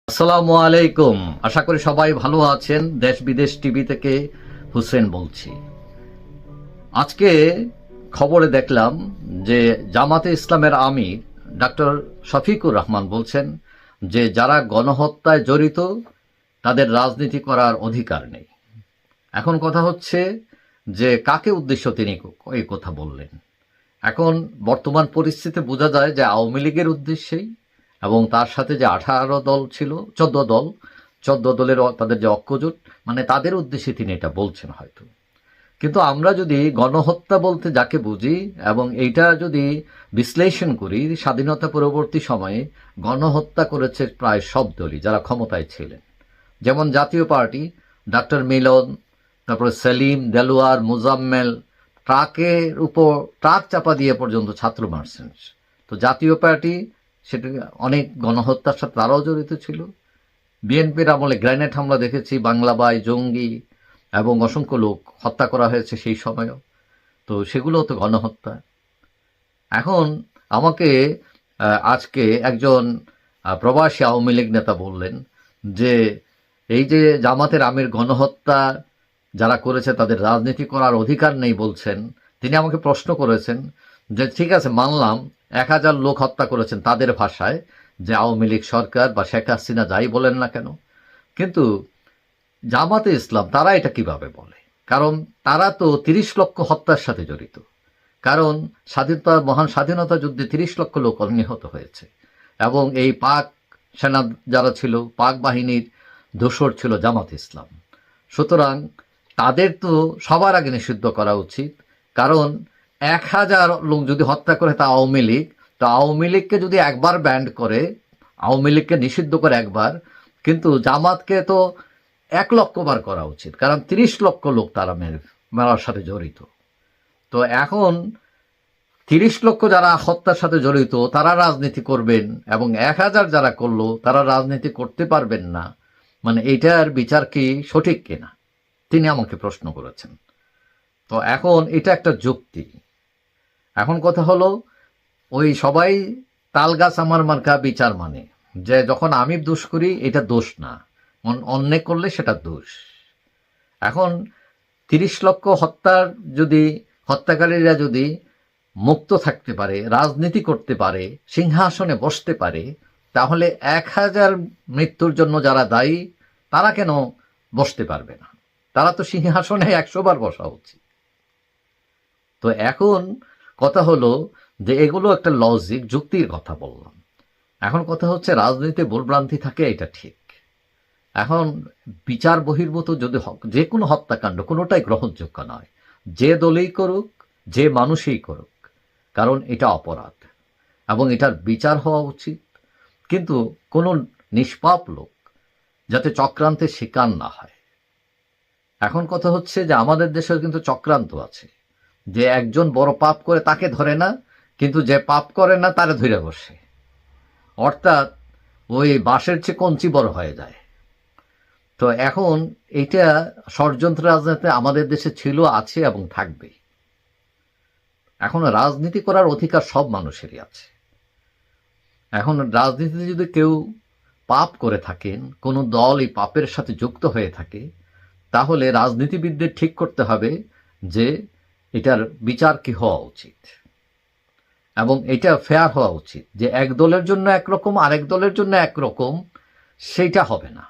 আসসালামু আলাইকুম। আশা করি সবাই ভালো আছেন। দেশ বিদেশ টিভি থেকে হুসেন বলছি। আজকে খবরে দেখলাম যে জামাতে ইসলামের আমির ডক্টর শফিকুর রহমান বলছেন যে যারা গণহত্যায় জড়িত তাদের রাজনীতি করার অধিকার নেই। এখন কথা হচ্ছে যে কাকে উদ্দেশ্য তিনি এই কথা বললেন। এখন বর্তমান পরিস্থিতি বোঝা যায় যে আওয়ামী লীগের উদ্দেশ্যেই, এবং তার সাথে যে 18 দল ছিল, 14 দলের তাদের যে ঐক্যজোট, মানে তাদের উদ্দেশ্যে তিনি এটা বলছেন হয়তো। কিন্তু আমরা যদি গণহত্যা বলতে যাকে বুঝি এবং এইটা যদি বিশ্লেষণ করি, স্বাধীনতা পরবর্তী সময়ে গণহত্যা করেছে প্রায় সব দলই যারা ক্ষমতায় ছিলেন। যেমন জাতীয় পার্টি, ডক্টর মিলন, তারপরে সেলিম, দেলোয়ার, মুজাম্মেল, ট্রাকের উপর ট্রাক চাপা দিয়ে পর্যন্ত ছাত্র মারছেন। তো জাতীয় পার্টি সেটা অনেক গণহত্যার সাথে তারাও জড়িত ছিল। বিএনপির আমলে গ্রেনেড হামলা দেখেছি, বাংলাবাই, জঙ্গি এবং অসংখ্য লোক হত্যা করা হয়েছে সেই সময়ও। তো সেগুলোও তো গণহত্যা। এখন আমাকে আজকে একজন প্রবাসী আওয়ামী লীগ নেতা বললেন যে এই যে জামাতের আমির গণহত্যা যারা করেছে তাদের রাজনীতি করার অধিকার নেই বলছেন। তিনি আমাকে প্রশ্ন করেছেন যে ঠিক আছে, মানলাম 1000 লোক হত্যা করেছেন তাদের ভাষায়, যে আওয়ামী লীগ সরকার বা শেখ হাসিনা যাই বলেন না কেন, কিন্তু জামাতে ইসলাম তারা এটা কিভাবে বলে? কারণ তারা তো 30 লক্ষ হত্যার সাথে জড়িত। কারণ মহান স্বাধীনতা যুদ্ধে 30 লক্ষ লোক নিহত হয়েছে, এবং এই পাক সেনা যারা ছিল, পাক বাহিনীর দোসর ছিল জামাত ইসলাম। সুতরাং তাদের তো সবার আগে নিষিদ্ধ করা উচিত। কারণ 1000 লোক যদি হত্যা করে তা আওয়ামী লীগ, তো আওয়ামী লীগকে যদি একবার ব্যান্ড করে, আওয়ামী লীগকে নিষিদ্ধ করে একবার, কিন্তু জামাতকে তো 1 লক্ষ বার করা উচিত। কারণ 30 লক্ষ লোক তারা মেরার সাথে জড়িত। তো এখন 30 লক্ষ যারা হত্যার সাথে জড়িত তারা রাজনীতি করবেন, এবং 1000 যারা করলো তারা রাজনীতি করতে পারবেন না, মানে এইটার বিচার কি সঠিক কিনা তিনি আমাকে প্রশ্ন করেছেন। তো এখন এটা একটা যুক্তি। এখন কথা হলো, ওই সবাই তাল গাছ আমার মার্কা বিচার, মানে যে যখন আমি দোষ করি এটা দোষ না, অন্যায় করলে সেটা দোষ। এখন 30 লক্ষ হত্যাকারীরা যদি মুক্ত থাকতে পারে, রাজনীতি করতে পারে, সিংহাসনে বসতে পারে, তাহলে 1000 মৃত্যুর জন্য যারা দায়ী তারা কেন বসতে পারবে না? তারা তো সিংহাসনে 100 বার বসা উচিত। তো এখন কথা হলো যে এগুলো একটা লজিক, যুক্তির কথা বললাম। এখন কথা হচ্ছে রাজনীতিতে ভুলভ্রান্তি থাকে, এটা ঠিক। এখন বিচার বহির্ভূত যদি যে কোনো হত্যাকাণ্ড কোনোটাই গ্রহণযোগ্য নয়, যে দলই করুক, যে মানুষই করুক, কারণ এটা অপরাধ এবং এটার বিচার হওয়া উচিত। কিন্তু কোনো নিষ্পাপ লোক যাতে চক্রান্তের শিকার না হয়। এখন কথা হচ্ছে যে আমাদের দেশেও কিন্তু চক্রান্ত আছে, যে একজন বড় পাপ করে তাকে ধরে না, কিন্তু যে পাপ করে না তারে ধরে বসে। অর্থাৎ ওই বাঁশের চেয়ে কঞ্চি বড় হয়ে যায়। তো এখন এটা ষড়যন্ত্র রাজনীতি আমাদের দেশে ছিল, আছে এবং থাকবে। এখন রাজনীতি করার অধিকার সব মানুষেরই আছে। এখন রাজনীতিতে যদি কেউ পাপ করে থাকেন, কোনো দল এই পাপের সাথে যুক্ত হয়ে থাকে, তাহলে রাজনীতিবিদদের ঠিক করতে হবে যে এটার বিচার কি হওয়া উচিত, এবং এটা ফেয়ার হওয়া উচিত। যে এক দলের জন্য একরকম, আরেক দলের জন্য একরকম, সেইটা হবে না।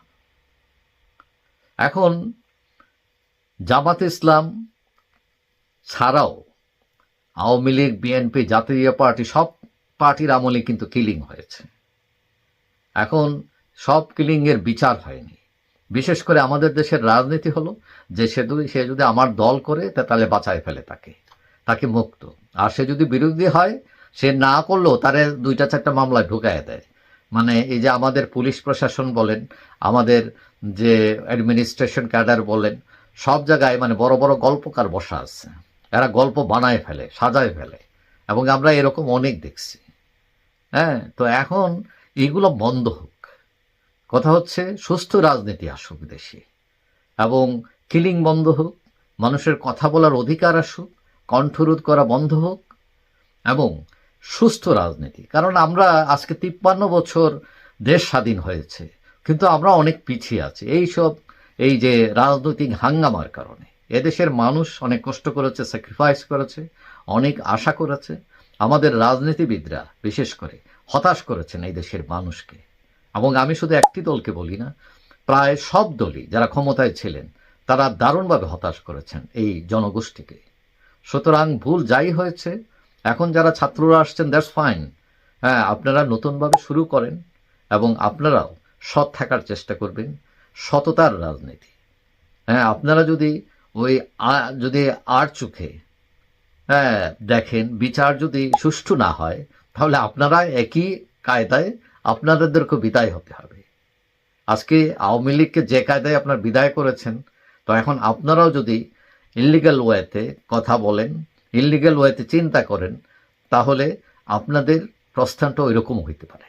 এখন জামাত ইসলাম ছাড়াও আওয়ামী লীগ, বিএনপি, জাতীয় পার্টি, সব পার্টির আমলে কিন্তু কিলিং হয়েছে। এখন সব কিলিংয়ের বিচার হয়নি। বিশেষ করে আমাদের দেশের রাজনীতি হলো যে সে যদি আমার দল করে তাহলে বাঁচায় ফেলে তাকে মুক্ত, আর সে যদি বিরোধী হয়, সে না করলেও তারে 2-4টা মামলায় ঢুকায় দেয়। মানে এই যে আমাদের পুলিশ প্রশাসন বলেন, আমাদের যে অ্যাডমিনিস্ট্রেশন ক্যাডার বলেন, সব জায়গায় মানে বড় বড় গল্পকার বসা আছে, এরা গল্প বানায় ফেলে, সাজায় ফেলে, এবং আমরা এরকম অনেক দেখছি। হ্যাঁ, তো এখন এইগুলো বন্ধ হোক। কথা হচ্ছে সুস্থ রাজনীতি আসুক দেশে, এবং কিলিং বন্ধ হোক, মানুষের কথা বলার অধিকার আসুক, কণ্ঠরোধ করা বন্ধ হোক, এবং সুস্থ রাজনীতি। কারণ আমরা আজকে 53 বছর দেশ স্বাধীন হয়েছে, কিন্তু আমরা অনেক পিছিয়ে আছি এই যে রাজনৈতিক হাঙ্গামার কারণে। এদেশের মানুষ অনেক কষ্ট করেছে, স্যাক্রিফাইস করেছে, অনেক আশা করেছে। আমাদের রাজনীতিবিদরা বিশেষ করে হতাশ করেছেন এই দেশের মানুষকে। এবং আমি শুধু একটি দলকে বলি না, প্রায় সব দলই যারা ক্ষমতায় ছিলেন তারা দারুণভাবে হতাশ করেছেন এই জনগোষ্ঠীকে। সুতরাং ভুল যাই হয়েছে, এখন যারা ছাত্ররা আসছেন দ্যাটস ফাইন। হ্যাঁ, আপনারা নতুনভাবে শুরু করেন এবং আপনারাও সৎ থাকার চেষ্টা করবেন, সততার রাজনীতি। হ্যাঁ, আপনারা যদি যদি আর চোখে হ্যাঁ দেখেন, বিচার যদি সুষ্ঠু না হয়, তাহলে আপনারা একই কায়দায় আপনাদেরকে বিদায় হতে হবে। আজকে আওয়ামী লীগকে যে কায়দায় আপনার বিদায় করেছেন, তো এখন আপনারাও যদি ইল্লিগাল ওয়েতে কথা বলেন, ইল্লিগাল ওয়েতে চিন্তা করেন, তাহলে আপনাদের প্রস্থানটা ওইরকম হইতে পারে।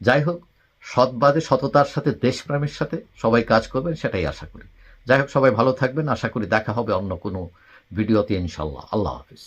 যাই হোক, সৎবাদে সততার সাথে দেশপ্রেমের সাথে সবাই কাজ করবেন, সেটাই আশা করি। যাই হোক, সবাই ভালো থাকবেন। আশা করি দেখা হবে অন্য কোনো ভিডিওতে ইনশাল্লাহ। আল্লাহ হাফিজ।